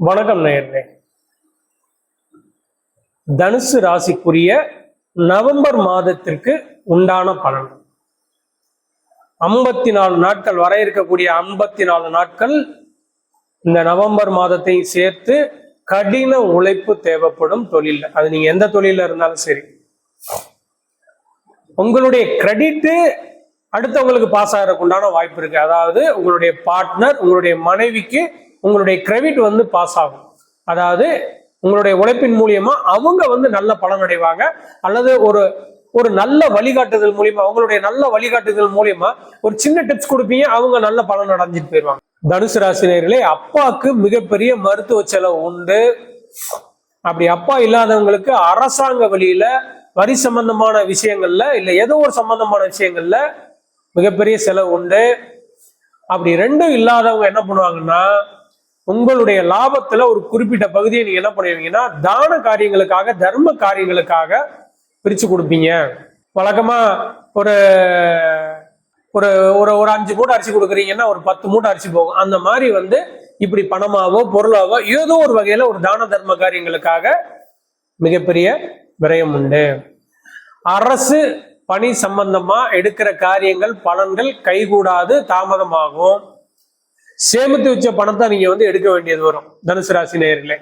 வணக்கம் நேயர்களே. தனுசு ராசிக்குரிய நவம்பர் மாதத்திற்கு உண்டான பலன் 54 நாட்கள் வர இருக்கக்கூடிய 54 நாட்கள் இந்த நவம்பர் மாதத்தை சேர்த்து கடின உழைப்பு தேவைப்படும் தொழில். அது நீங்க எந்த தொழில இருந்தாலும் சரி, உங்களுடைய கிரெடிட் அடுத்தவங்களுக்கு பாஸ் ஆகிறதுக்கு உண்டான வாய்ப்பு இருக்கு. அதாவது உங்களுடைய பார்ட்னர், உங்களுடைய மனைவிக்கு உங்களுடைய கிரெடிட் பாஸ் ஆகும். அதாவது உங்களுடைய உழைப்பின் மூலியமா அவங்க நல்ல பலன் அடைவாங்க, அல்லது ஒரு நல்ல வழிகாட்டுதல் மூலியமா, அவங்களுடைய நல்ல வழிகாட்டுதல் மூலியமா ஒரு சின்ன டிப்ஸ் கொடுப்பீங்க, அவங்க நல்ல பலன் அடைஞ்சிட்டு போயிடுவாங்க. தனுசு ராசினியர்களே, அப்பாவுக்கு மிகப்பெரிய மருத்துவ செலவு உண்டு. அப்படி அப்பா இல்லாதவங்களுக்கு அரசாங்க வழியில வரி சம்பந்தமான விஷயங்கள்ல இல்ல ஏதோ ஒரு சம்பந்தமான விஷயங்கள்ல மிகப்பெரிய செலவு உண்டு. அப்படி ரெண்டும் இல்லாதவங்க என்ன பண்ணுவாங்கன்னா, உங்களுடைய லாபத்துல ஒரு குறிப்பிட்ட பகுதியை நீங்க என்ன பண்ணுவீங்கன்னா தான காரியங்களுக்காக, தர்ம காரியங்களுக்காக பிரிச்சு கொடுப்பீங்க. வழக்கமா ஒரு ஒரு ஒரு ஒரு 5 மூட்டை அரிசி கொடுக்குறீங்கன்னா ஒரு 10 மூட்டை அரிசி போகும். அந்த மாதிரி இப்படி பணமாவோ பொருளாவோ ஏதோ ஒரு வகையில ஒரு தான தர்ம காரியங்களுக்காக மிகப்பெரிய விரயம் உண்டு. அரசு பணி சம்பந்தமா எடுக்கிற காரியங்கள், பலன்கள் கைகூடாது, தாமதமாகும். சேமித்து வச்ச பணத்தை நீங்க எடுக்க வேண்டியது வரும். தனுசு ராசி நேயர்களே,